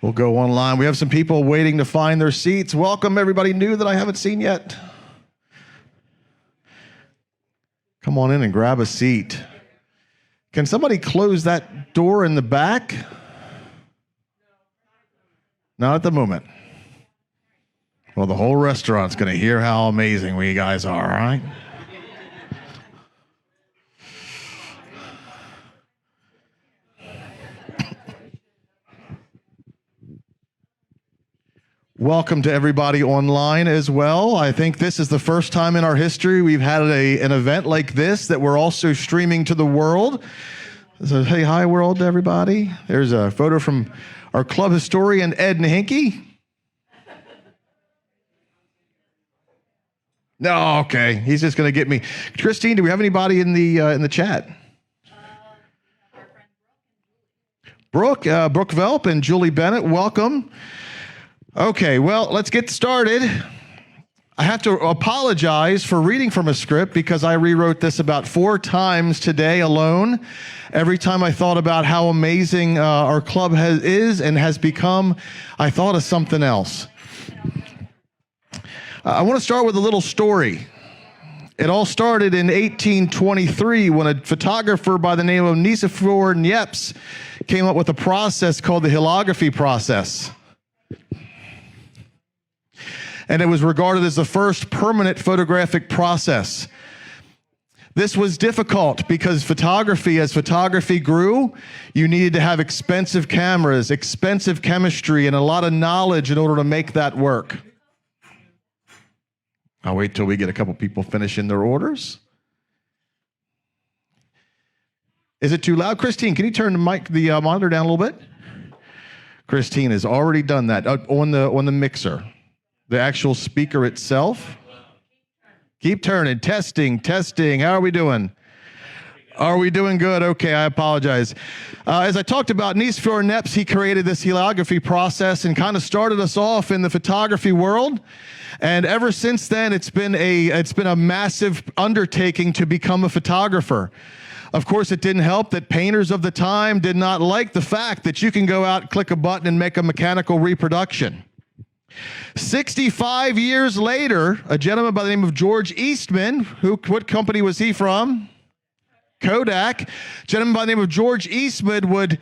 We'll go online. We have some people waiting to find their seats. Welcome everybody new that I haven't seen yet. Come on in and grab a seat. Can somebody close that door in the back? Not at the moment. Well, the whole restaurant's going to hear how amazing we guys are, all right? Welcome to everybody online as well. I think this is the first time in our history we've had an event like this that we're also streaming to the world. So hey, hi world to everybody. There's a photo from our club historian, Ed Nahinke. No, okay. He's just going to get me. Christine, do we have anybody in the chat? Brooke Velp and Julie Bennett, welcome. Okay, well, let's get started. I have to apologize for reading from a script because I rewrote this about 4 times today alone. Every time I thought about how amazing our club is and has become, I thought of something else. I want to start with a little story. It all started in 1823 when a photographer by the name of Nicephore Niepce came up with a process called the hilography process. And it was regarded as the first permanent photographic process. This was difficult because as photography grew, you needed to have expensive cameras, expensive chemistry, and a lot of knowledge in order to make that work. I'll wait till we get a couple people finishing their orders. Is it too loud? Christine, can you turn the monitor down a little bit? Christine has already done that on the mixer. The actual speaker itself. Keep turning. Testing. How are we doing? Are we doing good? Okay, I apologize. As I talked about, Nicephore Niepce, he created this hilography process and kind of started us off in the photography world. And ever since then, it's been a massive undertaking to become a photographer. Of course, it didn't help that painters of the time did not like the fact that you can go out, click a button, and make a mechanical reproduction. 65 years later, a gentleman by the name of George Eastman, what company was he from? Kodak. A gentleman by the name of George Eastman would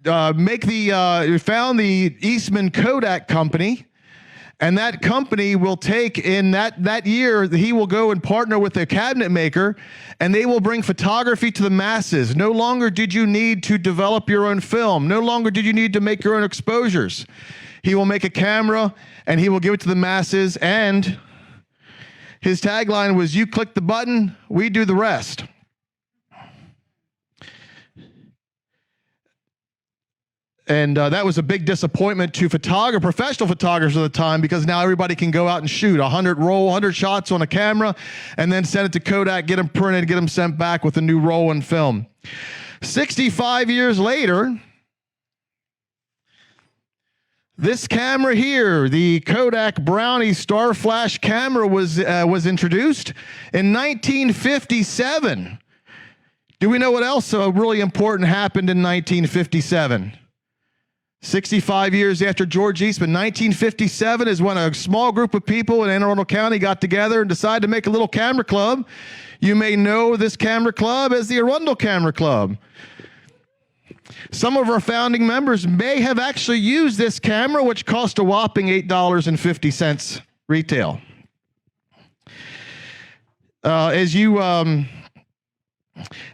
found the Eastman Kodak Company, and that company will take in that year, he will go and partner with a cabinet maker, and they will bring photography to the masses. No longer did you need to develop your own film. No longer did you need to make your own exposures. He will make a camera and he will give it to the masses, and his tagline was, "You click the button, we do the rest." And that was a big disappointment to professional photographers at the time, because now everybody can go out and shoot 100 shots on a camera and then send it to Kodak, get them printed, get them sent back with a new roll and film. 65 years later, this camera here, the Kodak Brownie Star Flash camera, was introduced in 1957. Do we know what else really important happened in 1957? 65 years after George Eastman, 1957 is when a small group of people in Anne Arundel County got together and decided to make a little camera club. You may know this camera club as the Arundel Camera Club. Some of our founding members may have actually used this camera, which cost a whopping $8.50 retail.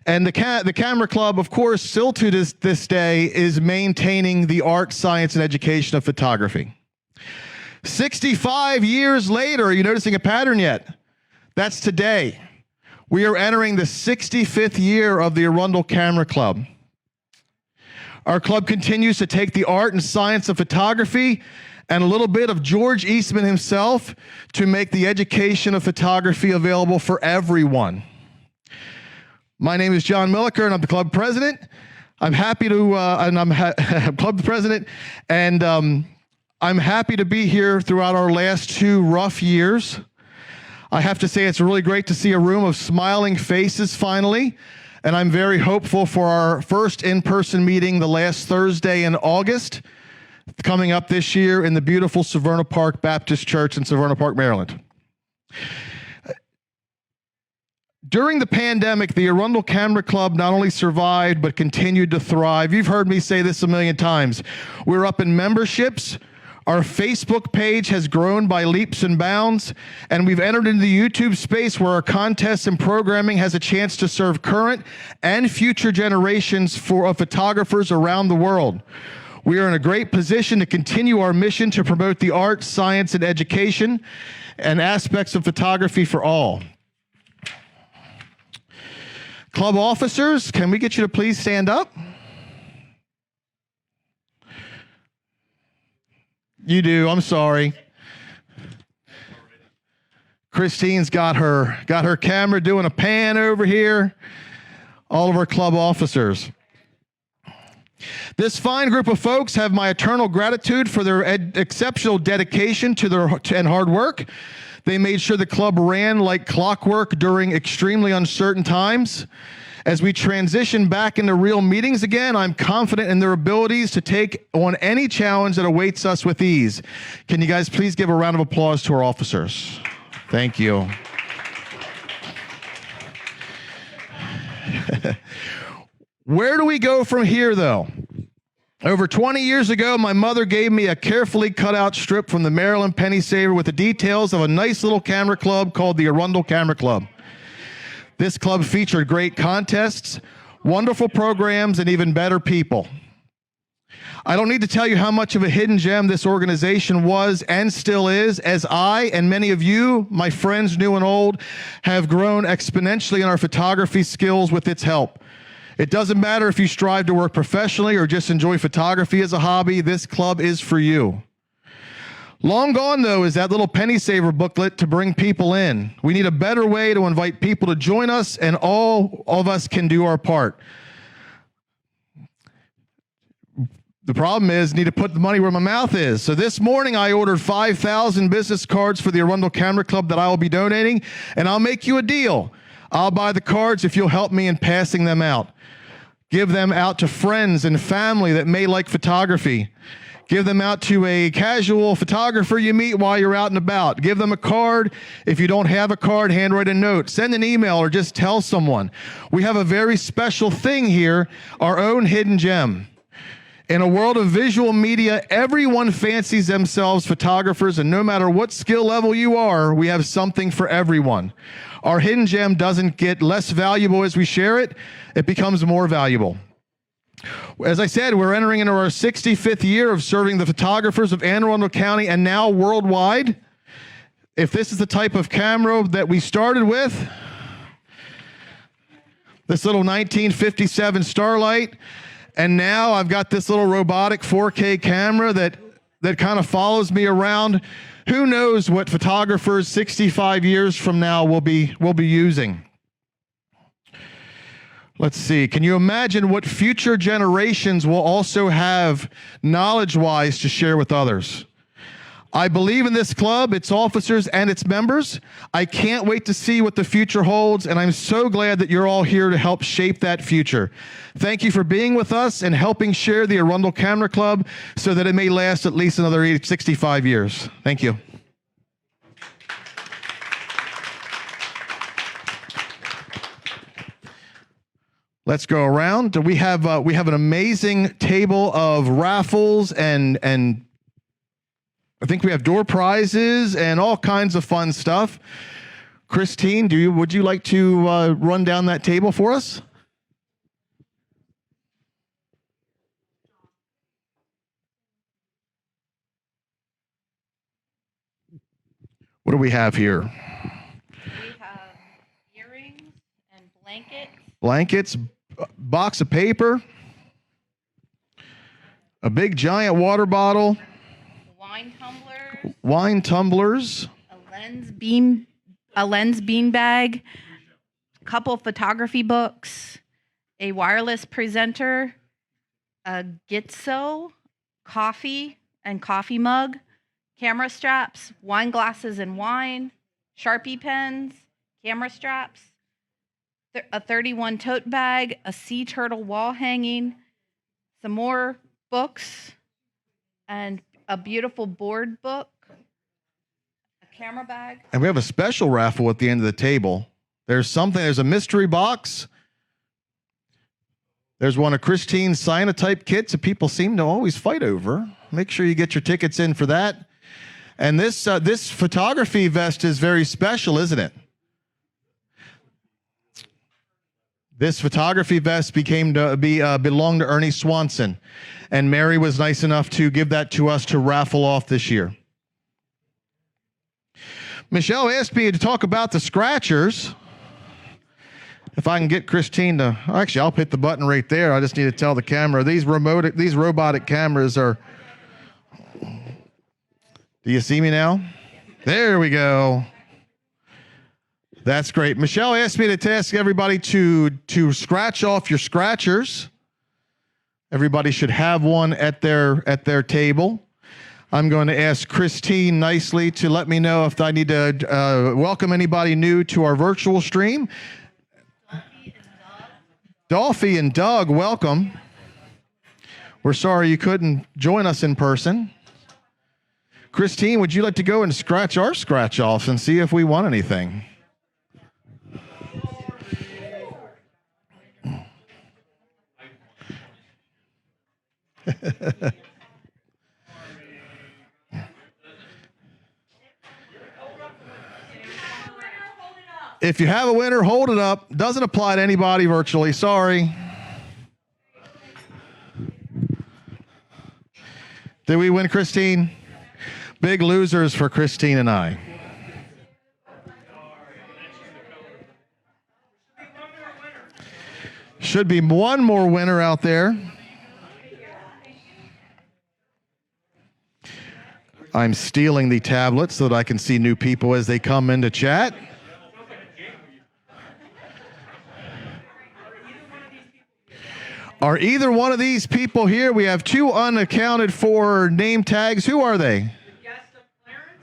And the Camera Club, of course, still to this day is maintaining the art, science, and education of photography. 65 years later, are you noticing a pattern yet? That's today. We are entering the 65th year of the Arundel Camera Club. Our club continues to take the art and science of photography and a little bit of George Eastman himself to make the education of photography available for everyone. My name is John Milliker, and I'm the club president. I'm happy to, club president, and I'm happy to be here throughout our last 2 rough years. I have to say it's really great to see a room of smiling faces finally, and I'm very hopeful for our first in-person meeting the last Thursday in August, coming up this year in the beautiful Severna Park Baptist Church in Severna Park, Maryland. During the pandemic, the Arundel Camera Club not only survived, but continued to thrive. You've heard me say this a million times. We're up in memberships. Our Facebook page has grown by leaps and bounds, and we've entered into the YouTube space where our contests and programming has a chance to serve current and future generations of photographers around the world. We are in a great position to continue our mission to promote the arts, science, and education and aspects of photography for all. Club officers, can we get you to please stand up? You do, I'm sorry. Christine's got her camera doing a pan over here. All of our club officers. This fine group of folks have my eternal gratitude for their exceptional dedication and hard work. They made sure the club ran like clockwork during extremely uncertain times. As we transition back into real meetings again, I'm confident in their abilities to take on any challenge that awaits us with ease. Can you guys please give a round of applause to our officers? Thank you. Where do we go from here, though? Over 20 years ago, my mother gave me a carefully cut out strip from the Maryland Penny Saver with the details of a nice little camera club called the Arundel Camera Club. This club featured great contests, wonderful programs, and even better people. I don't need to tell you how much of a hidden gem this organization was and still is, as I and many of you, my friends new and old, have grown exponentially in our photography skills with its help. It doesn't matter if you strive to work professionally or just enjoy photography as a hobby, this club is for you. Long gone, though, is that little penny saver booklet to bring people in. We need a better way to invite people to join us, and all of us can do our part. The problem is, need to put the money where my mouth is. So this morning, I ordered 5,000 business cards for the Arundel Camera Club that I will be donating, and I'll make you a deal. I'll buy the cards if you'll help me in passing them out. Give them out to friends and family that may like photography. Give them out to a casual photographer you meet while you're out and about. Give them a card. If you don't have a card, handwrite a note. Send an email or just tell someone. We have a very special thing here, our own hidden gem. In a world of visual media, everyone fancies themselves photographers, and no matter what skill level you are, we have something for everyone. Our hidden gem doesn't get less valuable as we share it. It becomes more valuable. As I said, we're entering into our 65th year of serving the photographers of Anne Arundel County and now worldwide. If this is the type of camera that we started with, this little 1957 Starlight, and now I've got this little robotic 4K camera that kind of follows me around. Who knows what photographers 65 years from now will be using? Let's see. Can you imagine what future generations will also have knowledge-wise to share with others? I believe in this club, its officers, and its members. I can't wait to see what the future holds, and I'm so glad that you're all here to help shape that future. Thank you for being with us and helping share the Arundel Camera Club so that it may last at least another 65 years. Thank you. Let's go around. We have an amazing table of raffles and I think we have door prizes and all kinds of fun stuff. Christine, would you like to run down that table for us? What do we have here? We have earrings and blankets. Blankets, box of paper, a big giant water bottle, wine tumblers, a lens bean bag, a couple photography books, a wireless presenter, a Gitso, coffee and coffee mug, camera straps, wine glasses and wine, Sharpie pens, camera straps, a 31 tote bag, a sea turtle wall hanging, some more books, and a beautiful board book, a camera bag. And we have a special raffle at the end of the table. There's a mystery box. There's one of Christine's Cyanotype kits that people seem to always fight over. Make sure you get your tickets in for that. And this photography vest is very special, isn't it? This photography vest belonged to Ernie Swanson, and Mary was nice enough to give that to us to raffle off this year. Michelle asked me to talk about the scratchers. If I can get Christine to, actually, I'll hit the button right there. I just need to tell the camera. These robotic cameras are, do you see me now? There we go. That's great. Michelle asked me to ask everybody to scratch off your scratchers. Everybody should have one at their table. I'm going to ask Christine nicely to let me know if I need to welcome anybody new to our virtual stream. Dolphy and Doug, welcome. We're sorry you couldn't join us in person. Christine, would you like to go and scratch our scratch-offs and see if we won anything? If you have a winner, hold it up. Doesn't apply to anybody virtually. Sorry. Did we win, Christine? Big losers for Christine and I. Should be one more winner out there. I'm stealing the tablet so that I can see new people as they come into chat. Are either one of these people here? We have two unaccounted for name tags. Who are they? Guest of Clarence.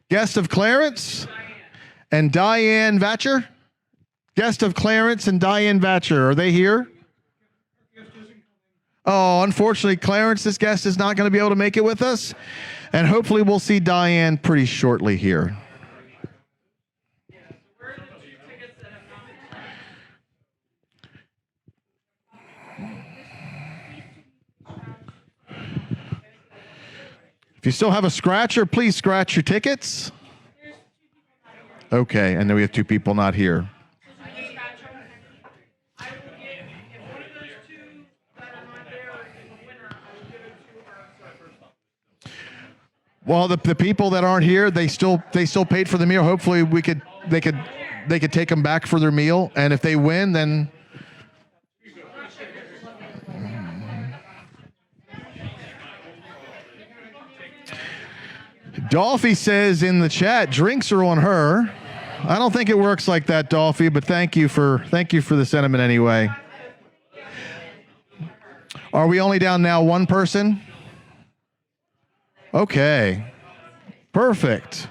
Guest of Clarence and Diane Vatcher. Guest of Clarence and Diane Vatcher. Are they here? Oh, unfortunately, Clarence's guest is not going to be able to make it with us. And hopefully we'll see Diane pretty shortly here. If you still have a scratcher, please scratch your tickets. Okay, and then we have two people not here. Well, the people that aren't here, they still paid for the meal. Hopefully they could take them back for their meal, and if they win, then Dolphy says in the chat, drinks are on her. I don't think it works like that, Dolphy, but thank you for the sentiment anyway. Are we only down now one person? Okay. Perfect.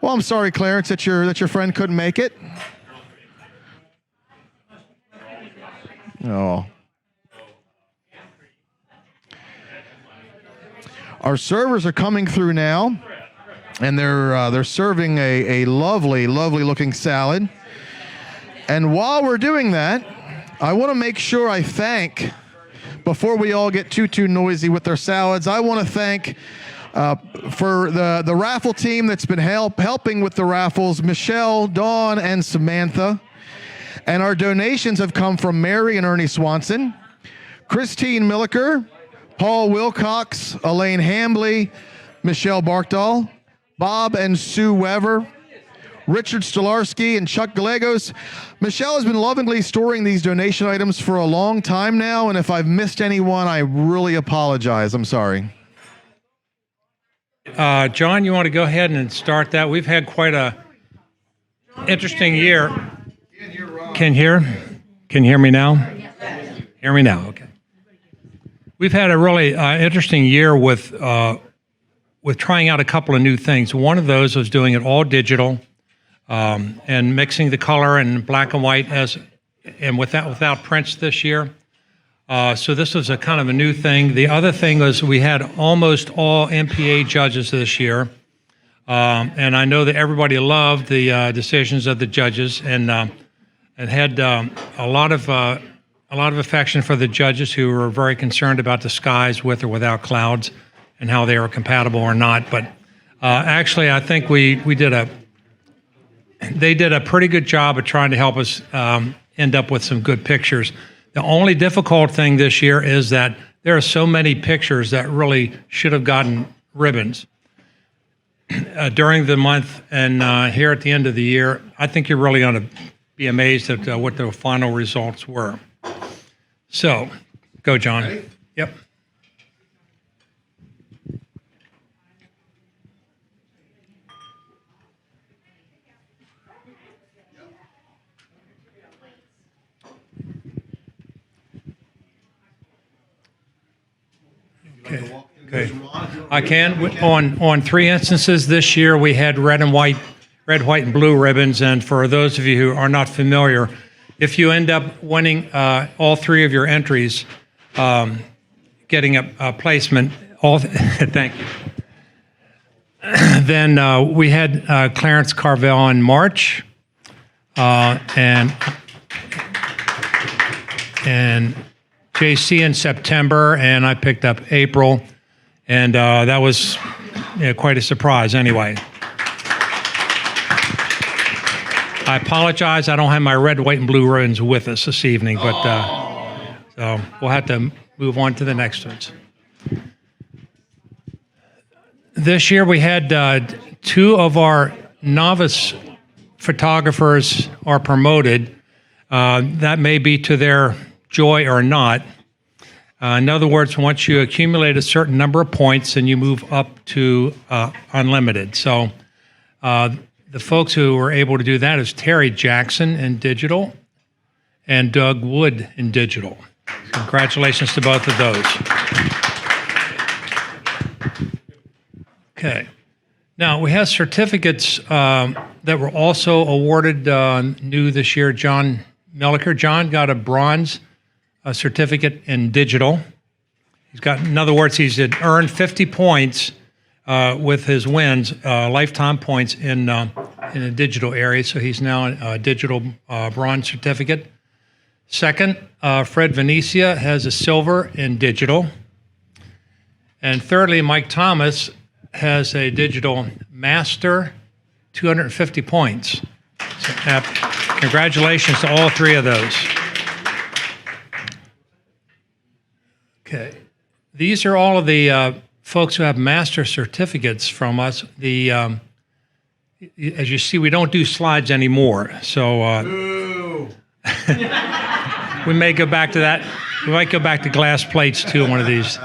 Well, I'm sorry, Clarence, that your friend couldn't make it. Oh. Our servers are coming through now, and they're serving a lovely, lovely looking salad. And while we're doing that, I want to make sure I thank, before we all get too noisy with their salads, I want to thank for the raffle team that's been helping with the raffles, Michelle, Dawn, and Samantha. And our donations have come from Mary and Ernie Swanson, Christine Milliker, Paul Wilcox, Elaine Hambley, Michelle Barkdahl, Bob and Sue Weber, Richard Stolarski, and Chuck Gallegos. Michelle has been lovingly storing these donation items for a long time now, and if I've missed anyone, I really apologize. I'm sorry. John, you want to go ahead and start that? We've had quite a interesting year. Can you hear me now? Hear me now, okay. We've had a really interesting year with with trying out a couple of new things. One of those was doing it all digital and mixing the color and black and white and without prints this year. So this was a kind of a new thing. The other thing was we had almost all MPA judges this year. And I know that everybody loved the decisions of the judges and had a lot of affection for the judges who were very concerned about the skies with or without clouds and how they were compatible or not. But actually, I think they did a pretty good job of trying to help us end up with some good pictures. The only difficult thing this year is that there are so many pictures that really should have gotten ribbons during the month and here at the end of the year. I think you're really going to be amazed at what the final results were. So, go, John. Ready? Yep. Okay. I can. On 3 instances this year, we had red, white, and blue ribbons. And for those of you who are not familiar, if you end up winning all 3 of your entries, getting a placement, thank you. Then we had Clarence Carvel in March, and JC in September, and I picked up April, and that was quite a surprise anyway. I apologize, I don't have my red, white, and blue ribbons with us this evening, but so we'll have to move on to the next ones. This year we had 2 of our novice photographers are promoted. That may be to their joy or not. In other words, once you accumulate a certain number of points, then you move up to unlimited. So the folks who were able to do that is Terry Jackson in digital and Doug Wood in digital. Congratulations to both of those. Okay. Now, we have certificates that were also awarded new this year. John Milliker. John got a bronze certificate in digital. In other words, he's earned 50 points with his wins, lifetime points in the digital area. So he's now a digital bronze certificate. Second, Fred Venecia has a silver in digital. And thirdly, Mike Thomas has a digital master, 250 points. So, congratulations to all 3 of those. Okay. These are all of the folks who have master certificates from us. As you see, we don't do slides anymore. So we may go back to that. We might go back to glass plates too, one of these.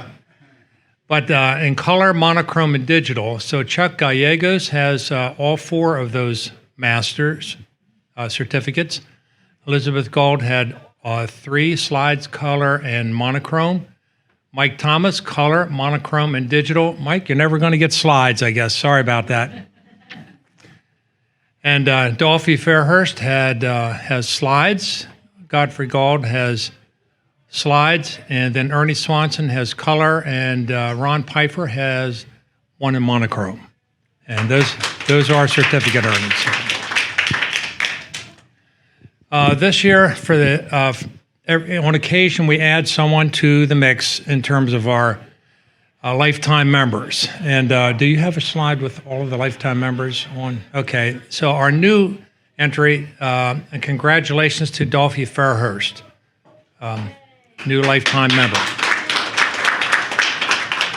But in color, monochrome, and digital. So Chuck Gallegos has all 4 of those masters certificates. Elizabeth Gold had 3 slides, color, and monochrome. Mike Thomas, color, monochrome, and digital. Mike, you're never going to get slides, I guess. Sorry about that. And Dolphy Fairhurst has slides. Godfrey Gold has slides. And then Ernie Swanson has color. And Ron Pfeiffer has 1 in monochrome. And those are our certificate earnings. This year, for on occasion, we add someone to the mix in terms of our lifetime members. And do you have a slide with all of the lifetime members on? Okay, so our new entry, and congratulations to Dolphy Fairhurst, new lifetime member.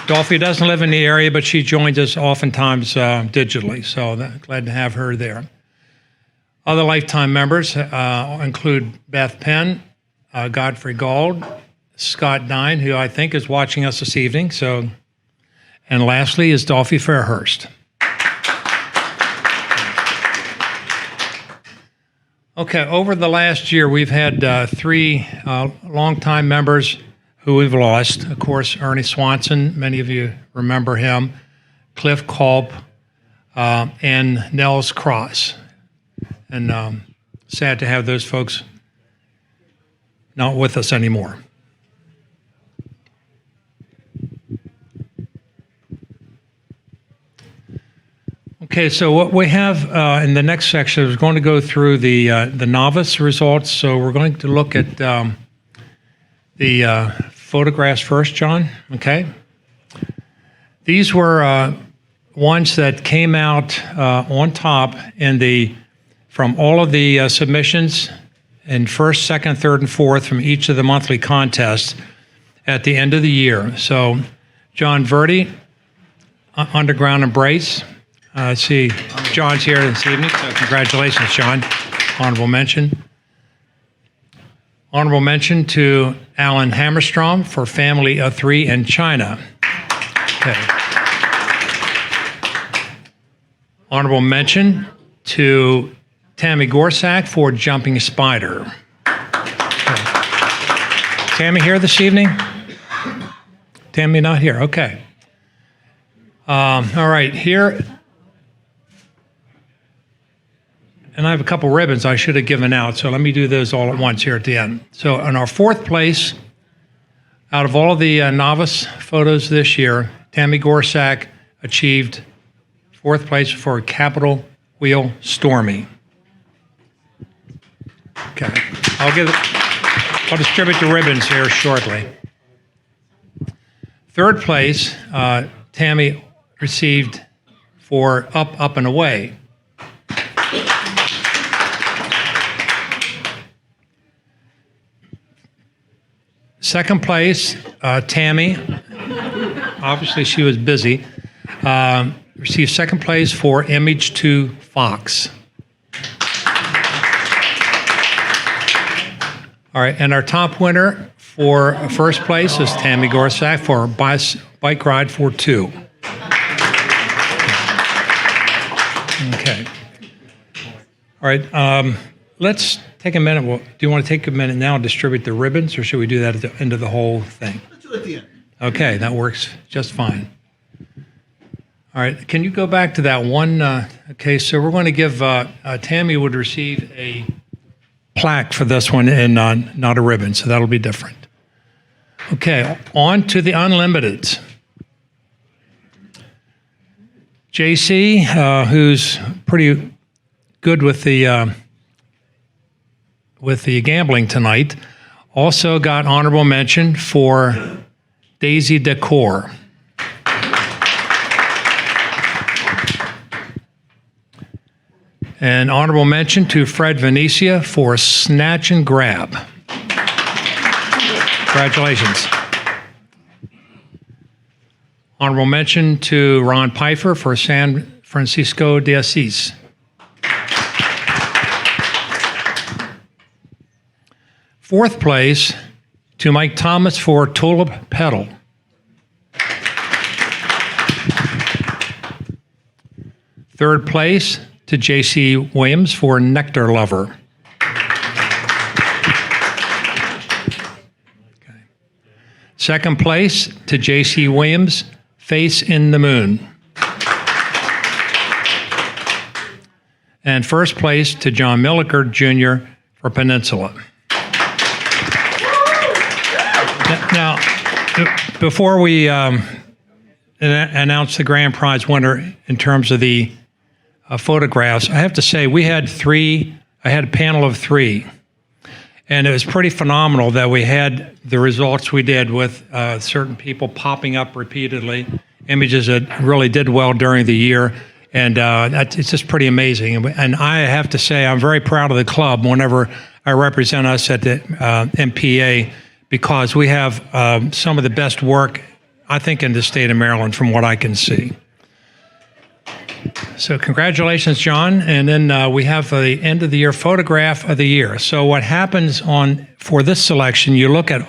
Dolphy doesn't live in the area, but she joins us oftentimes digitally, so glad to have her there. Other lifetime members include Beth Penn, Godfrey Gold, Scott Dine, who I think is watching us this evening. And lastly is Dolphy Fairhurst. Okay, over the last year, we've had 3 longtime members who we've lost. Of course, Ernie Swanson, many of you remember him. Cliff Culp, and Nels Cross. And sad to have those folks not with us anymore. Okay, so what we have in the next section is going to go through the novice results. So we're going to look at the photographs first, John. Okay. These were ones that came out on top from all of the submissions in first, second, third, and fourth from each of the monthly contests at the end of the year. So John Verdi, Underground Embrace. See, John's here this evening, so congratulations, John. Honorable mention. Honorable mention to Alan Hammerstrom for Family of Three in China. Okay. Honorable mention to Tammy Gorsak for Jumping Spider. Okay. Tammy here this evening? Tammy not here, okay. All right, here. And I have a couple ribbons I should have given out, so let me do those all at once here at the end. So in our fourth place, out of all of the novice photos this year, Tammy Gorsak achieved fourth place for Capital Wheel Stormy. Okay, I'll distribute the ribbons here shortly. Third place, Tammy received for Up, Up, and Away. Second place, Tammy, obviously she was busy, received second place for Image 2 Fox. All right, and our top winner for first place is Tammy Gorsak for Bike Ride for Two. Okay. All right, let's take a minute. Well, do you want to take a minute now and distribute the ribbons, or should we do that at the end of the whole thing? Let's do it at the end. Okay, that works just fine. All right, can you go back to that one? Okay, so we're going to give, Tammy would receive a plaque for this one and not a ribbon, so that'll be different. Okay, on to the Unlimiteds. JC, who's pretty good with the gambling tonight, also got honorable mention for Daisy Decor. And honorable mention to Fred Venetia for Snatch and Grab. Congratulations. Honorable mention to Ron Pfeiffer for San Francisco de Asís. Fourth place to Mike Thomas for Tulip Petal. Third place to J.C. Williams for Nectar Lover. Okay. Second place to J.C. Williams, Face in the Moon. And first place to John Milliker Jr. for Peninsula. Now, before we announce the grand prize winner in terms of the photographs, I have to say I had a panel of three, and it was pretty phenomenal that we had the results we did with certain people popping up repeatedly, images that really did well during the year, and it's just pretty amazing. And I have to say I'm very proud of the club whenever I represent us at the MPA, because we have some of the best work, I think, in the state of Maryland from what I can see. So congratulations, John. And then we have the end of the year photograph of the year. So what happens for this selection, you look at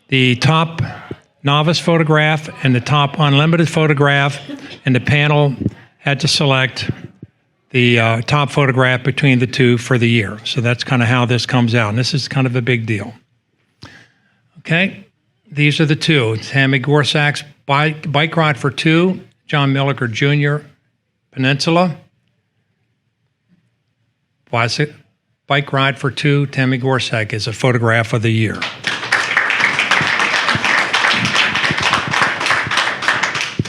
the top novice photograph and the top unlimited photograph, and the panel had to select the top photograph between the two for the year. So that's kind of how this comes out. And this is kind of a big deal. Okay, these are the two. Tammy Gorsak's Bike Ride for Two, John Milliker Jr., Peninsula. Bike Ride for Two, Tammy Gorsak is a photograph of the year.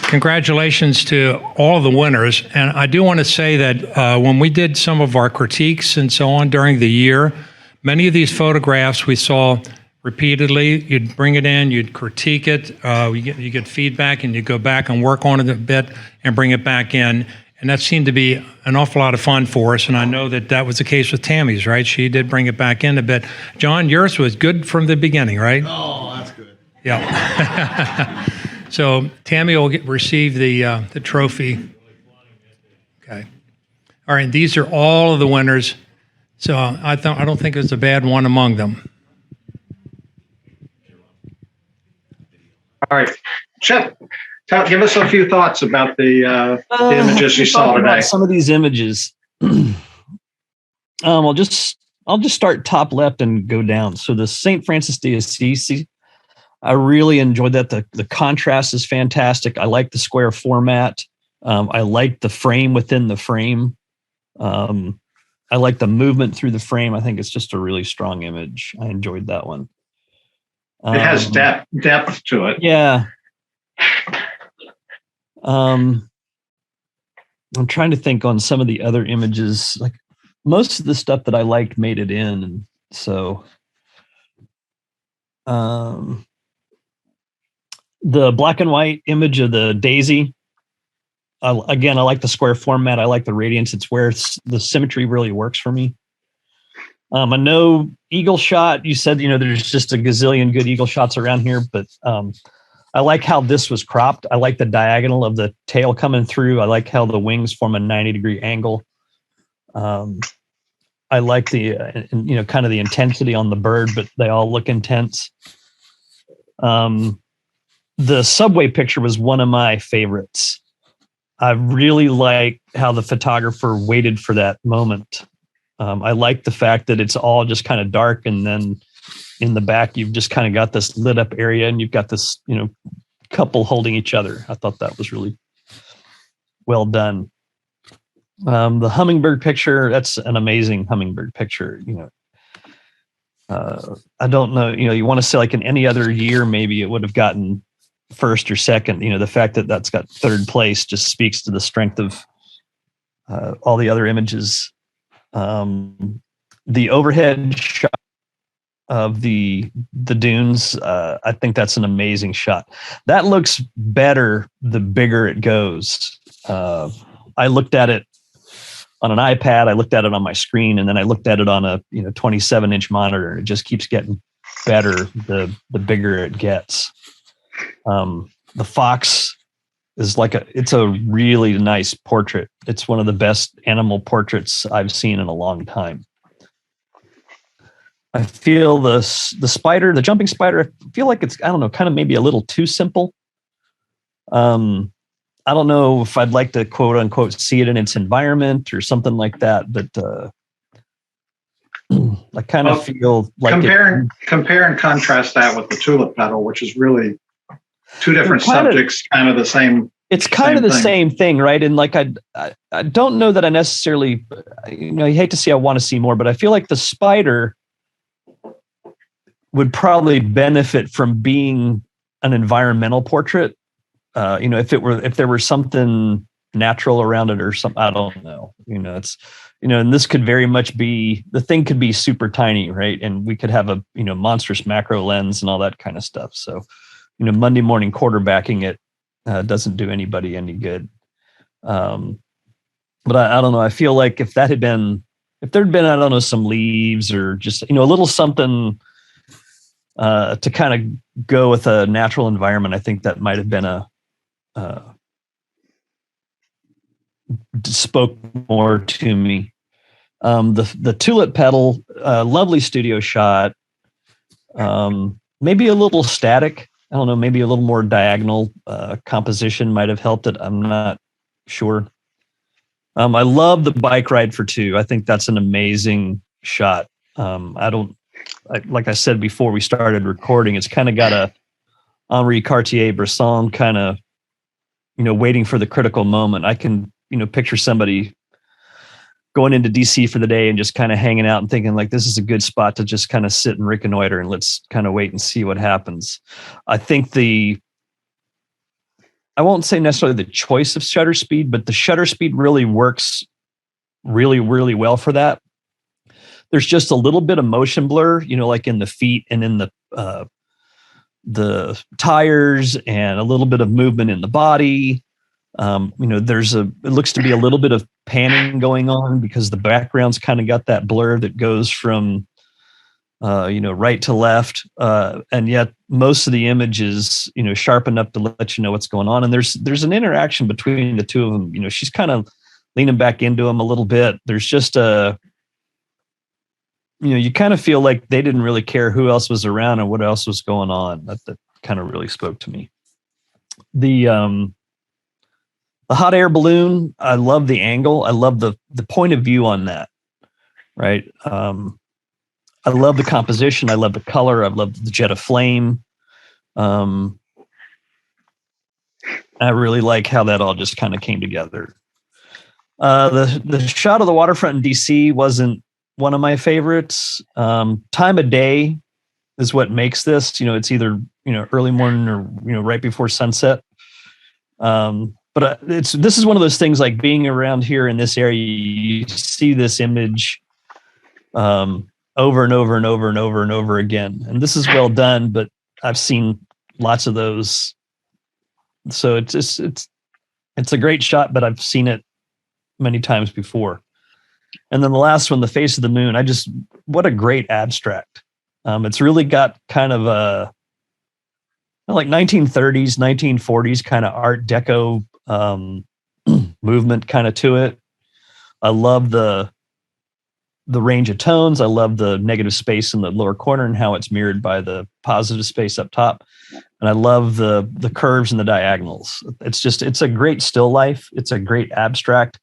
Congratulations to all of the winners. And I do want to say that when we did some of our critiques and so on during the year, many of these photographs we saw repeatedly. You'd bring it in, you'd critique it, you get feedback, and you go back and work on it a bit and bring it back in. And that seemed to be an awful lot of fun for us. And I know that that was the case with Tammy's, right? She did bring it back in a bit. John, yours was good from the beginning, right? Oh, that's good. Yeah. So Tammy will receive the trophy. Okay. All right. These are all of the winners. So I don't think there's a bad one among them. All right, Chip, give us a few thoughts about the images you saw today. Some of these images. I'll just start top left and go down. So the St. Francis de Assisi, I really enjoyed that. The contrast is fantastic. I like the square format. I like the frame within the frame. I like the movement through the frame. I think it's just a really strong image. I enjoyed that one. It has depth to it. Yeah. I'm trying to think on some of the other images. Like most of the stuff that I liked made it in, and so the black and white image of the daisy. I like the square format. I like the radiance. It's where the symmetry really works for me. I know eagle shot, you said, there's just a gazillion good eagle shots around here, but I like how this was cropped. I like the diagonal of the tail coming through. I like how the wings form a 90-degree angle. I like the, kind of the intensity on the bird, but they all look intense. The subway picture was one of my favorites. I really like how the photographer waited for that moment. I like the fact that it's all just kind of dark, and then in the back, you've just kind of got this lit up area, and you've got this, couple holding each other. I thought that was really well done. The hummingbird picture, that's an amazing hummingbird picture. I don't know, you want to say like in any other year, maybe it would have gotten first or second. The fact that that's got third place just speaks to the strength of all the other images. The overhead shot of the dunes, I think that's an amazing shot. That looks better the bigger it goes. I looked at it on an iPad, I looked at it on my screen, and then I looked at it on a 27-inch monitor. It just keeps getting better the bigger it gets. The fox is it's a really nice portrait. It's one of the best animal portraits I've seen in a long time. I feel the spider, the jumping spider, I feel like it's, I don't know, kind of maybe a little too simple. I don't know if I'd like to quote unquote see it in its environment or something like that, but I kind of feel like compare and contrast that with the tulip petal, which is really two different subjects, kind of the same. It's kind of the same thing, right? And I don't know that I necessarily, you hate to see, I want to see more, but I feel like the spider would probably benefit from being an environmental portrait. If there were something natural around it or something, I don't know. It's, and this could very much be, the thing could be super tiny, right? And we could have a monstrous macro lens and all that kind of stuff. So, Monday morning quarterbacking it doesn't do anybody any good. But I don't know. I feel like if there'd been, I don't know, some leaves or just, a little something to kind of go with a natural environment, I think that might have been spoke more to me. The tulip petal, lovely studio shot. Maybe a little static. I don't know, maybe a little more diagonal composition might have helped it. I'm not sure. I love the bike ride for two. I think that's an amazing shot. Like I said before we started recording, it's kind of got a Henri Cartier-Bresson kind of waiting for the critical moment. I can, picture somebody going into DC for the day and just kind of hanging out and thinking like, this is a good spot to just kind of sit and reconnoiter and let's kind of wait and see what happens. I think I won't say necessarily the choice of shutter speed, but the shutter speed really works really, really well for that. There's just a little bit of motion blur, like in the feet and in the tires, and a little bit of movement in the body. It looks to be a little bit of panning going on because the background's kind of got that blur that goes from, right to left. And yet most of the image is, sharp enough to let you know what's going on. And there's an interaction between the two of them. She's kind of leaning back into him a little bit. There's just you kind of feel like they didn't really care who else was around and what else was going on. That kind of really spoke to me. The hot air balloon, I love the angle. I love the point of view on that. Right. I love the composition. I love the color. I love the jet of flame. I really like how that all just kind of came together. The shot of the waterfront in DC wasn't one of my favorites. Time of day is what makes this. It's either early morning or right before sunset. But this is one of those things, like being around here in this area, you see this image over and over and over and over and over again. And this is well done, but I've seen lots of those. So it's a great shot, but I've seen it many times before. And then the last one, the face of the moon, what a great abstract. It's really got kind of a like 1930s, 1940s kind of Art Deco movement kind of to it. I love the range of tones. I love the negative space in the lower corner and how it's mirrored by the positive space up top. And I love the curves and the diagonals. It's a great still life. It's a great abstract.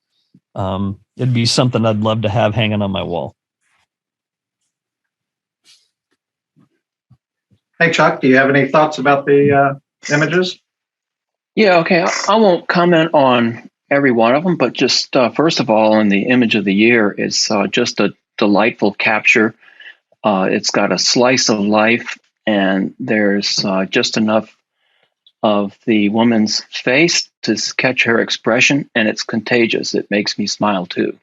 It'd be something I'd love to have hanging on my wall. Hey, Chuck, do you have any thoughts about the images? Yeah, okay. I won't comment on every one of them, but just first of all, on the image of the year, it's just a delightful capture. It's got a slice of life, and there's just enough of the woman's face to catch her expression, and it's contagious. It makes me smile too.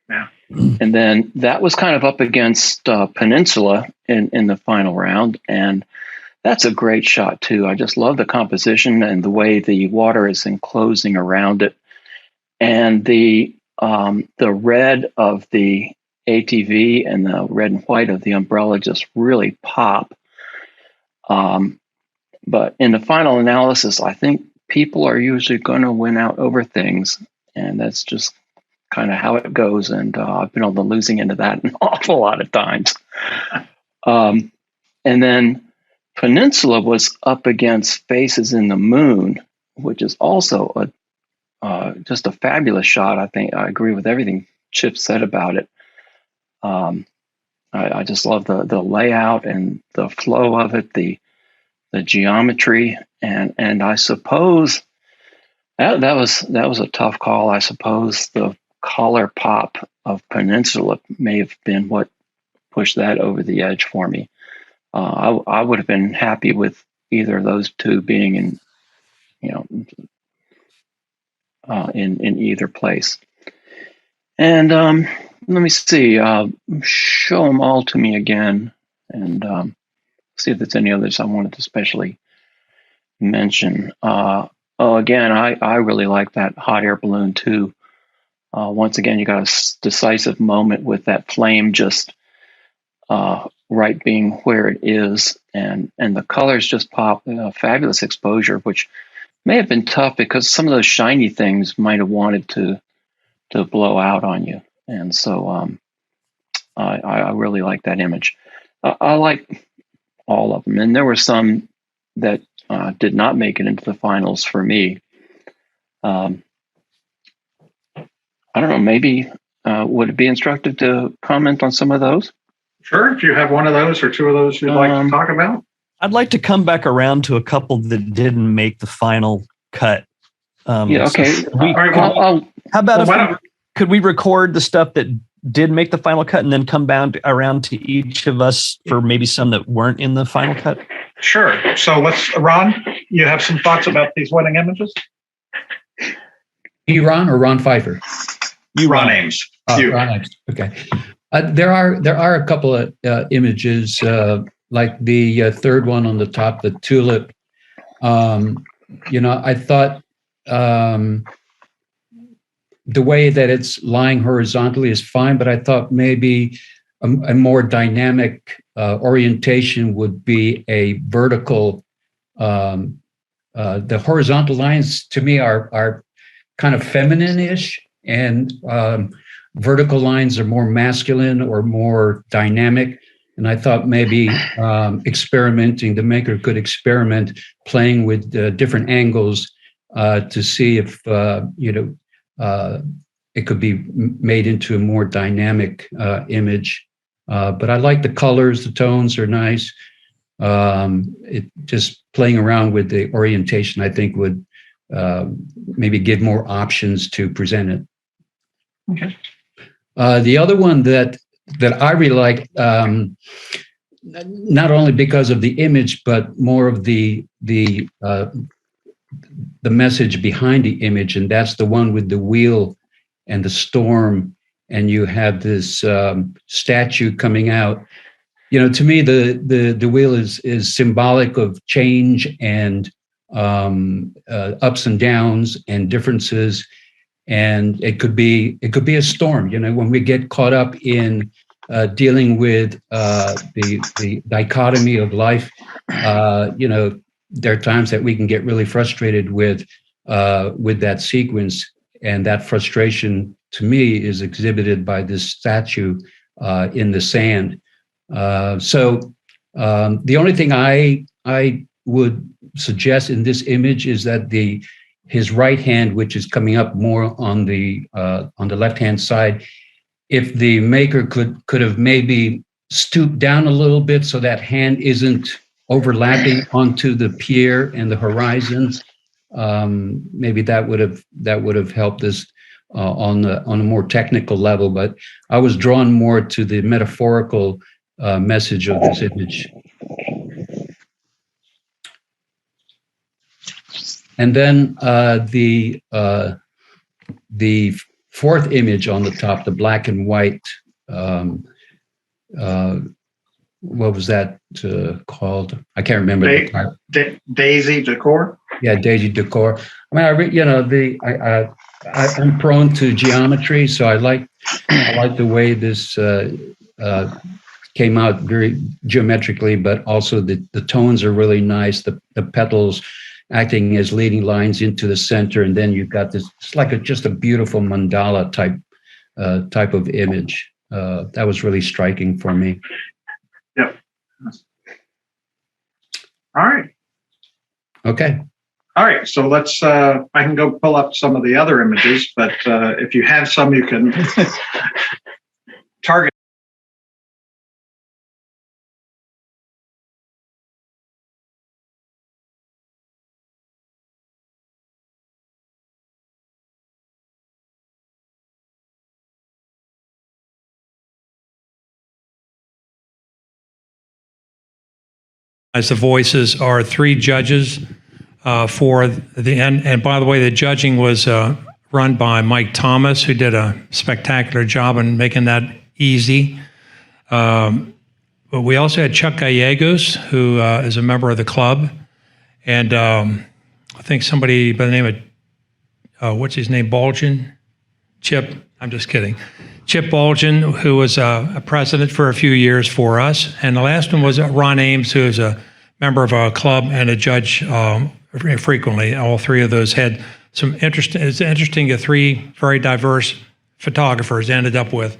Yeah. And then that was kind of up against Peninsula in the final round, and that's a great shot too. I just love the composition and the way the water is enclosing around it, and the red of the ATV and the red and white of the umbrella just really pop. But in the final analysis, I think people are usually going to win out over things, and that's just kind of how it goes. And I've been on the losing end of that an awful lot of times. And then Peninsula was up against Faces in the Moon, which is also just a fabulous shot. I think I agree with everything Chip said about it. I just love the layout and the flow of it, the geometry, and I suppose that was a tough call. I suppose the color pop of Peninsula may have been what pushed that over the edge for me. I would have been happy with either of those two being in either place. And let me see. Show them all to me again, and see if there's any others I wanted to especially mention. Again, I really like that hot air balloon too. Once again, you got a decisive moment with that flame just right being where it is, and the colors just pop. Fabulous exposure, which may have been tough because some of those shiny things might have wanted to blow out on you, and so I really like that image. I like all of them, and there were some that did not make it into the finals for me. I don't know, maybe would it be instructive to comment on some of those? Sure, if you have one of those or two of those you'd like to talk about. I'd like to come back around to a couple that didn't make the final cut. Yeah. Okay. All right. Well, How about why if don't- could we record the stuff that did make the final cut and then come around to each of us for maybe some that weren't in the final cut? Sure. So Ron, you have some thoughts about these wedding images? Ron or Ron Pfeiffer? Ron Ames. You. Ron Ames. Okay. There are a couple of images, like the third one on the top, the tulip. I thought the way that it's lying horizontally is fine, but I thought maybe a more dynamic orientation would be a vertical. The horizontal lines to me are kind of feminine-ish, and vertical lines are more masculine or more dynamic. And I thought maybe experimenting, the maker could experiment playing with different angles to see if it could be made into a more dynamic image. But I like the colors; the tones are nice. Just playing around with the orientation, I think, would maybe give more options to present it. Okay. The other one that I really like, not only because of the image, but more of the message behind the image, and that's the one with the wheel and the storm, and you have this statue coming out. To me, the wheel is symbolic of change and ups and downs and differences, and it could be a storm. When we get caught up in dealing with the dichotomy of life, there are times that we can get really frustrated with that sequence, and that frustration to me is exhibited by this statue in the sand. So the only thing I would suggest in this image is that his right hand, which is coming up more on the left-hand side, if the maker could have maybe stooped down a little bit so that hand isn't overlapping onto the pier and the horizon, maybe that would have helped us on a more technical level. But I was drawn more to the metaphorical message of this image. And then the fourth image on the top, the black and white, what was that called? I can't remember. Daisy decor. Yeah, Daisy decor. I mean, I'm prone to geometry, so I like the way this came out very geometrically, but also the tones are really nice. The petals acting as leading lines into the center, and then you've got this. It's like just a beautiful mandala type of image. That was really striking for me. Yep. All right. Okay. All right. So let's. I can go pull up some of the other images, but if you have some, you can target. As the voices are three judges for the end. And by the way, the judging was run by Mike Thomas, who did a spectacular job in making that easy. But we also had Chuck Gallegos, who is a member of the club. And I think somebody by the name of, what's his name, Bulgin? Chip, I'm just kidding. Chip Bulgin, who was a president for a few years for us. And the last one was Ron Ames, who is a member of our club and a judge frequently. All three of those had some interesting, it's interesting that three very diverse photographers ended up with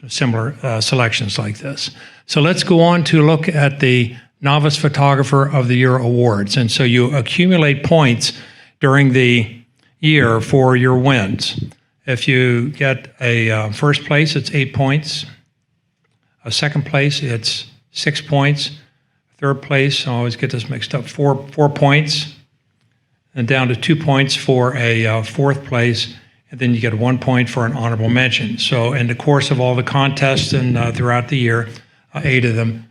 similar selections like this. So let's go on to look at the Novice Photographer of the Year Awards. And so you accumulate points during the year for your wins. If you get a first place, it's 8 points. A second place, it's 6 points. Third place, I always get this mixed up, four points. and down to 2 points for a fourth place, and then you get 1 point for an honorable mention. So in the course of all the contests and throughout the year, 8 of them,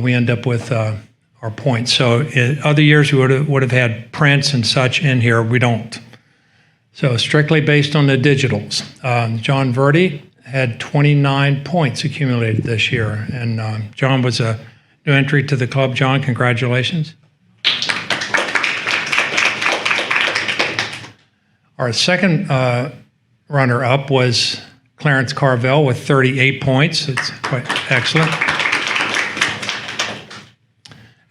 we end up with our points. So in other years, we would have had prints and such in here. We don't. So strictly based on the digitals. John Verdi had 29 points accumulated this year, and John was a new entry to the club. John, congratulations. Our second runner-up was Clarence Carvel with 38 points. It's quite excellent.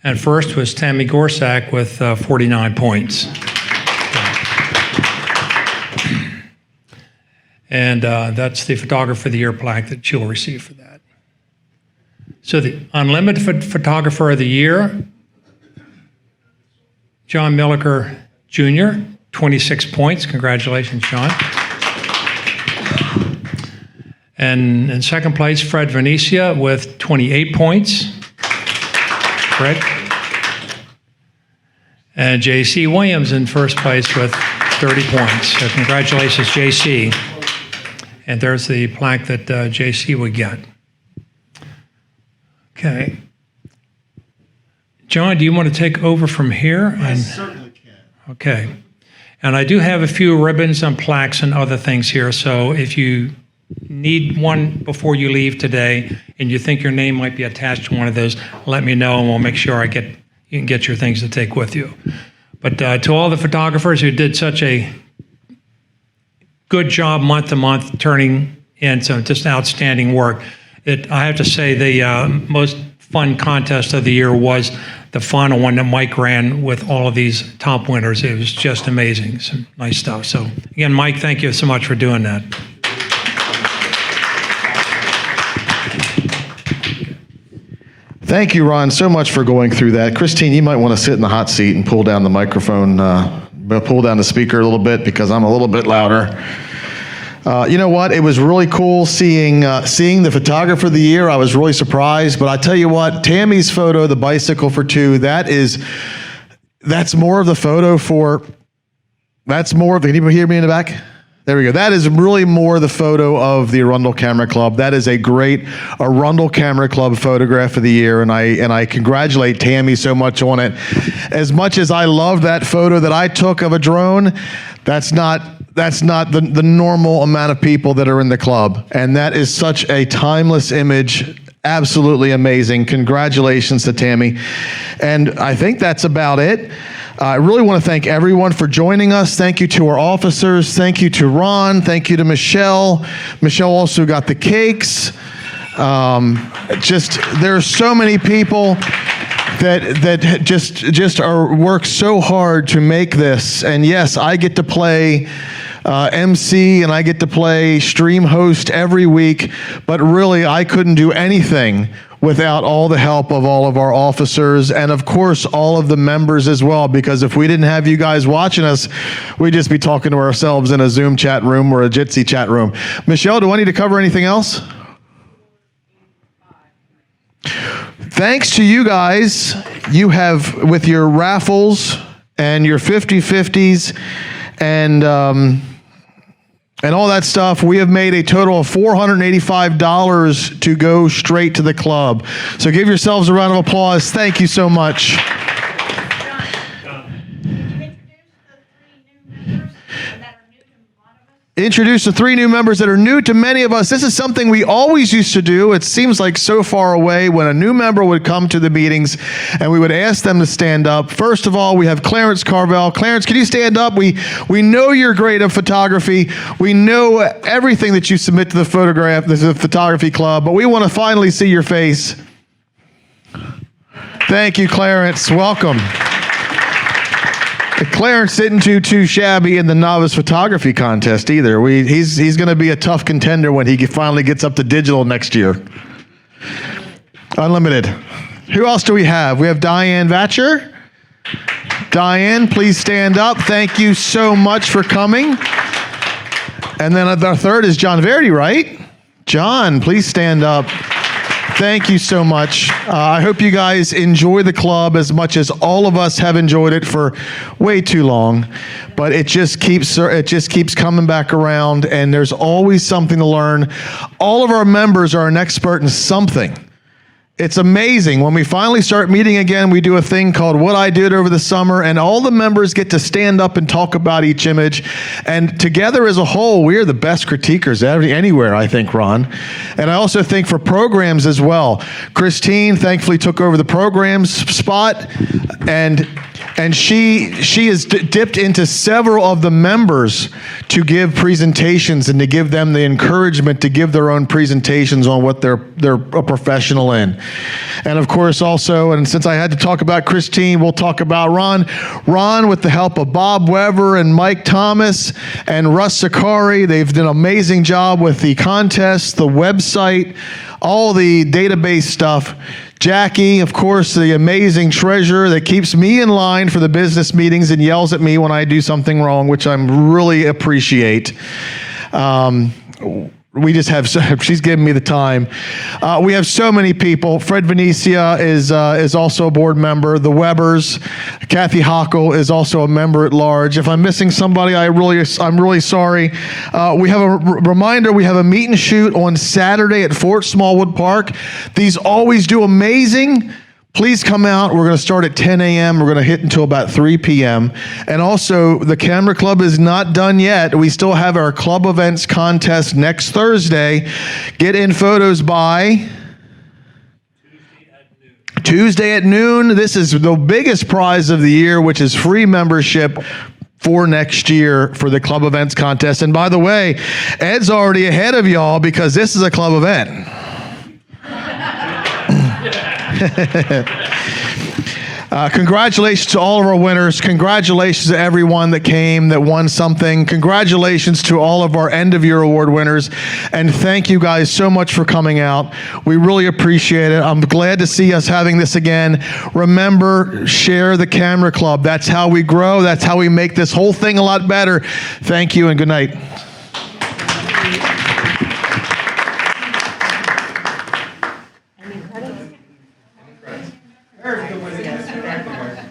And first was Tammy Gorsak with 49 points. And that's the Photographer of the Year plaque that she'll receive for that. So the Unlimited Photographer of the Year, John Milliker Jr., 26 points. Congratulations, John. And in second place, Fred Venetia with 28 points. Fred. And J.C. Williams in first place with 30 points. So congratulations, J.C. And there's the plaque that J.C. would get. Okay. John, do you want to take over from here? I certainly can. Okay. And I do have a few ribbons and plaques and other things here. So if you need one before you leave today and you think your name might be attached to one of those, let me know and we'll make sure you can get your things to take with you. But to all the photographers who did such a good job month to month turning in some just outstanding work, I have to say the most fun contest of the year was the final one that Mike ran with all of these top winners. It was just amazing. Some nice stuff. So again, Mike, thank you so much for doing that. Thank you, Ron, so much for going through that. Christine, you might want to sit in the hot seat and pull down the microphone, pull down the speaker a little bit because I'm a little bit louder. You know what? It was really cool seeing the Photographer of the Year. I was really surprised, but I tell you what, Tammy's photo, the bicycle for two, that's more of the photo for. That's more of. Can you hear me in the back? There we go. That is really more the photo of the Arundel Camera Club. That is a great Arundel Camera Club photograph of the year, and I congratulate Tammy so much on it. As much as I love that photo that I took of a drone, that's not the normal amount of people that are in the club, and that is such a timeless image. Absolutely amazing. Congratulations to Tammy. And I think that's about it. I really want to thank everyone for joining us. Thank you to our officers. Thank you to Ron. Thank you to Michelle. Michelle also got the cakes. There are so many people that just work so hard to make this. And yes, I get to play MC and I get to play stream host every week, but really I couldn't do anything without all the help of all of our officers and of course all of the members as well, because if we didn't have you guys watching us, we'd just be talking to ourselves in a Zoom chat room or a Jitsi chat room. Michelle, do I need to cover anything else? Thanks to you guys, you have, with your raffles and your 50/50s and all that stuff, we have made a total of $485 to go straight to the club. So give yourselves a round of applause. Thank you so much. Introduce the 3 new members that are new to many of us. This is something we always used to do. It seems like so far away when a new member would come to the meetings and we would ask them to stand up. First of all, we have Clarence Carvel. Clarence, can you stand up? We know you're great at photography. We know everything that you submit to the photography club, but we want to finally see your face. Thank you, Clarence. Welcome. Clarence didn't do too shabby in the novice photography contest either. He's going to be a tough contender when he finally gets up to digital next year. Unlimited. Who else do we have? We have Diane Vatcher. Diane, please stand up. Thank you so much for coming. And then our third is John Verdi, right? John, please stand up. Thank you so much. I hope you guys enjoy the club as much as all of us have enjoyed it for way too long. But it just keeps coming back around, and there's always something to learn. All of our members are an expert in something. It's amazing. When we finally start meeting again, we do a thing called What I Did Over the Summer, and all the members get to stand up and talk about each image. And together as a whole, we are the best critiquers anywhere, I think, Ron. And I also think for programs as well. Christine thankfully took over the programs spot, and she has dipped into several of the members to give presentations and to give them the encouragement to give their own presentations on what they're a professional in. And of course also, and since I had to talk about Christine, we'll talk about Ron. Ron, with the help of Bob Weber and Mike Thomas and Russ Sakari, they've done an amazing job with the contest, the website, all the database stuff. Jackie, of course, the amazing treasurer that keeps me in line for the business meetings and yells at me when I do something wrong, which I really appreciate. We just have, she's giving me the time. We have so many people. Fred Venecia is also a board member. The Webbers, Kathy Hockel is also a member at large. If I'm missing somebody, I'm really sorry. We have a reminder, we have a meet and shoot on Saturday at Fort Smallwood Park. These always do amazing. Please come out. We're going to start at 10 a.m. We're going to hit until about 3 p.m. And also, the Camera Club is not done yet. We still have our club events contest next Thursday. Get in photos by Tuesday at noon. This is the biggest prize of the year, which is free membership for next year for the club events contest. And by the way, Ed's already ahead of y'all because this is a club event. Congratulations to all of our winners. Congratulations to everyone that came, that won something. Congratulations to all of our end of year award winners. And thank you guys so much for coming out. We really appreciate it. I'm glad to see us having this again. Remember, share the Camera Club. That's how we grow. That's how we make this whole thing a lot better. Thank you and good night. Very good.